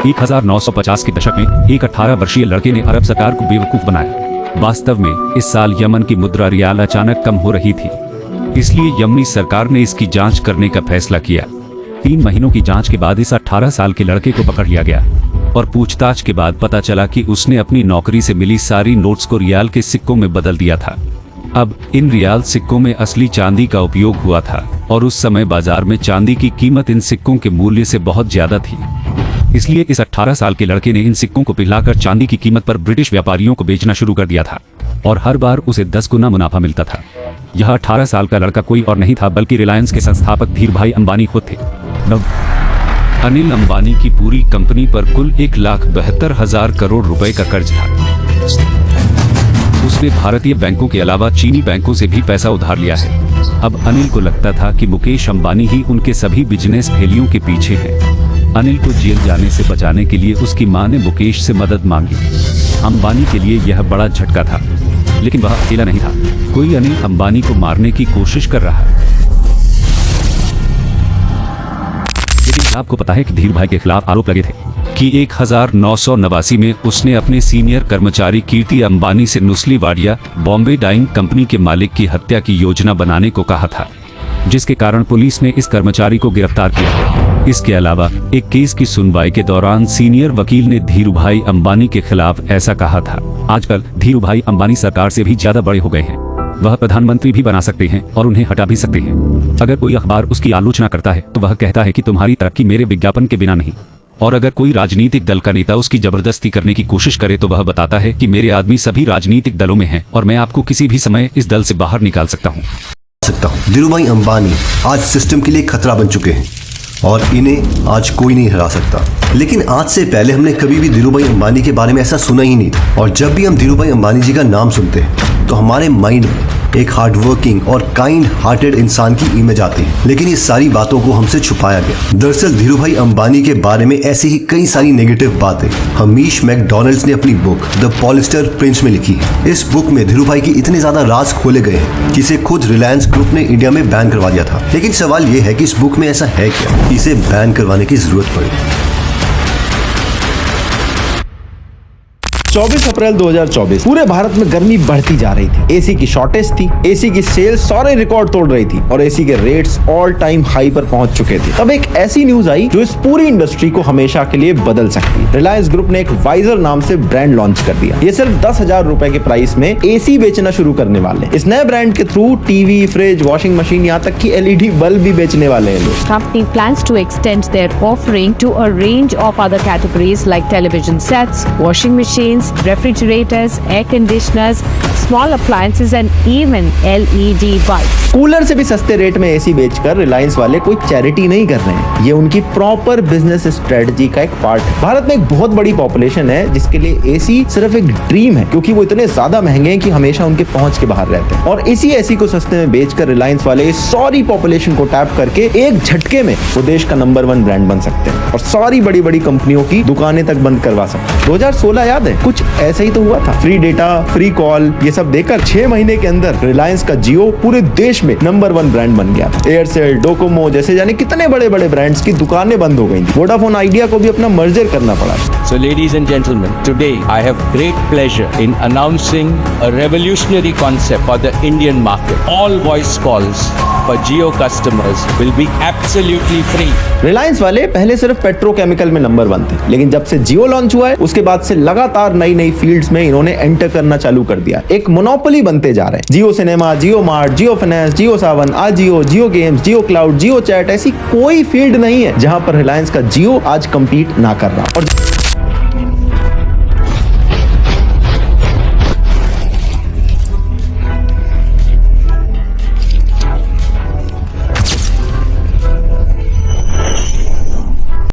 1950 के दशक में एक 18 वर्षीय लड़के ने अरब सरकार को बेवकूफ बनाया। वास्तव में इस साल यमन की मुद्रा रियाल अचानक कम हो रही थी, इसलिए यमनी सरकार ने इसकी जांच करने का फैसला किया। 3 महीनों की जांच के बाद इस 18 साल के लड़के को पकड़ लिया गया और पूछताछ के बाद पता चला कि उसने अपनी नौकरी से मिली सारी नोट्स को रियाल के सिक्कों में बदल दिया था। अब इन रियाल सिक्कों में असली चांदी का उपयोग हुआ था और उस समय बाजार में चांदी की कीमत इन सिक्कों के मूल्य से बहुत ज्यादा थी। इसलिए इस 18 साल के लड़के ने इन सिक्कों को पिघलाकर चांदी की कीमत पर ब्रिटिश व्यापारियों को बेचना शुरू कर दिया था और हर बार उसे 10 गुना मुनाफा मिलता था। यह 18 साल का लड़का कोई और नहीं था बल्कि रिलायंस के संस्थापक धीरूभाई अंबानी खुद थे। अनिल अंबानी की पूरी कंपनी पर कुल 1,72,000 करोड़ रुपए का कर्ज था। उसने भारतीय बैंकों के अलावा चीनी बैंकों से भी पैसा उधार लिया है। अब अनिल को लगता था कि मुकेश अंबानी ही उनके सभी बिजनेस फेलियों के पीछे है। अनिल को जेल जाने से बचाने के लिए उसकी मां ने मुकेश से मदद मांगी। अंबानी के लिए यह बड़ा झटका था, लेकिन वह अकेला नहीं था। कोई अनिल अंबानी को मारने की कोशिश कर रहा है। लेकिन आपको पता है कि धीरूभाई के खिलाफ आरोप लगे थे कि 1989 में उसने अपने सीनियर कर्मचारी कीर्ति अंबानी से नुस्ली वाडिया बॉम्बे डाइंग कंपनी के मालिक की हत्या की योजना बनाने को कहा था, जिसके कारण पुलिस ने इस कर्मचारी को गिरफ्तार किया। इसके अलावा एक केस की सुनवाई के दौरान सीनियर वकील ने धीरूभाई अंबानी के खिलाफ ऐसा कहा था। आजकल धीरूभाई अंबानी सरकार से भी ज्यादा बड़े हो गए हैं। वह प्रधानमंत्री भी बना सकते हैं और उन्हें हटा भी सकते हैं। अगर कोई अखबार उसकी आलोचना करता है तो वह कहता है कि तुम्हारी तरक्की मेरे विज्ञापन के बिना नहीं, और अगर कोई राजनीतिक दल का नेता उसकी जबरदस्ती करने की कोशिश करे तो वह बताता है कि मेरे आदमी सभी राजनीतिक दलों में हैं और मैं आपको किसी भी समय इस दल से बाहर निकाल सकता हूँ। धीरूभाई अंबानी आज सिस्टम के लिए खतरा बन चुके हैं और इन्हें आज कोई नहीं हरा सकता। लेकिन आज से पहले हमने कभी भी धीरूभाई अंबानी के बारे में ऐसा सुना ही नहीं था। और जब भी हम धीरूभाई अंबानी जी का नाम सुनते हैं तो हमारे माइंड में एक हार्डवर्किंग और काइंड हार्टेड इंसान की इमेज आती है। लेकिन ये सारी बातों को हमसे छुपाया गया। दरअसल धीरूभाई अंबानी के बारे में ऐसी ही कई सारी नेगेटिव बातें हमीश मैकडॉनल्ड्स ने अपनी बुक द पॉलिस्टर प्रिंस में लिखी है। इस बुक में धीरूभाई की इतने ज्यादा राज खोले गए हैं जिसे खुद रिलायंस ग्रुप ने इंडिया में बैन करवा दिया था। लेकिन सवाल ये है कि इस बुक में ऐसा है क्या इसे बैन करवाने की जरूरत पड़े। 24 अप्रैल 2024 पूरे भारत में गर्मी बढ़ती जा रही थी। एसी की शॉर्टेज थी, एसी की सेल्स सारे रिकॉर्ड तोड़ रही थी और एसी के रेट्स ऑल टाइम हाई पर पहुंच चुके थे। तब एक ऐसी न्यूज आई जो इस पूरी इंडस्ट्री को हमेशा के लिए बदल सकती है। रिलायंस ग्रुप ने एक वाइजर नाम से ब्रांड लॉन्च कर दिया। ये सिर्फ 10,000 रुपए के प्राइस में एसी बेचना शुरू करने वाले। इस नए ब्रांड के through TV, fridge, washing machine, यहाँ तक की एलईडी बल्ब भी बेचने वाले हैं लोग। Company plans to extend their offering to a range of other categories like television sets, washing machines, refrigerators, air conditioners, small appliances and even LED bulbs. Cooler से भी सस्ते रेट में एसी बेचकर रिलायंस वाले कोई चैरिटी नहीं कर रहे हैं। ये उनकी प्रॉपर बिजनेस स्ट्रेटजी का एक पार्ट है। भारत में एक बहुत बड़ी पॉपुलेशन है जिसके लिए एसी सिर्फ एक ड्रीम है, क्योंकि वो इतने ज्यादा महंगे हैं कि हमेशा उनके पहुंच के बाहर रहते हैं। और इसी एसी को सस्ते में बेचकर रिलायंस वाले सारी पॉपुलेशन को टैप करके एक झटके में वो देश का नंबर 1 ब्रांड बन सकते हैं और सारी बड़ी बड़ी कंपनियों की दुकानें तक बंद करवा सकते हैं। 2016 याद है, कुछ ऐसा ही तो हुआ था। फ्री डेटा, फ्री कॉल, ये सब देकर 6 महीने के अंदर रिलायंस का जियो पूरे देश में नंबर 1 ब्रांड बन गया। एयरसेल, डोकोमो जैसे जाने कितने बड़े बड़े ब्रांड्स की दुकानें बंद हो गई थी। वोडाफोन आइडिया को भी अपना मर्जर करना पड़ा। So ladies and gentlemen, today I have great pleasure in announcing a revolutionary concept for the Indian market. All voice calls for Jio customers will be absolutely free. Reliance वाले पहले सिर्फ petrochemical में number 1 थे, लेकिन जब से जियो लॉन्च हुआ है उसके बाद से लगातार नई नई फील्ड्स में इन्होंने एंटर करना चालू कर दिया। एक मोनोपोली बनते जा रहे हैं। जियो सिनेमा, जियो मार्ट, जियो फाइनेंस, जियो सावन, आजियो, जियो गेम्स, जियो क्लाउड, जियो चैट, ऐसी कोई फील्ड नहीं है जहां पर रिलायंस का जियो आज कंपीट ना कर रहा। और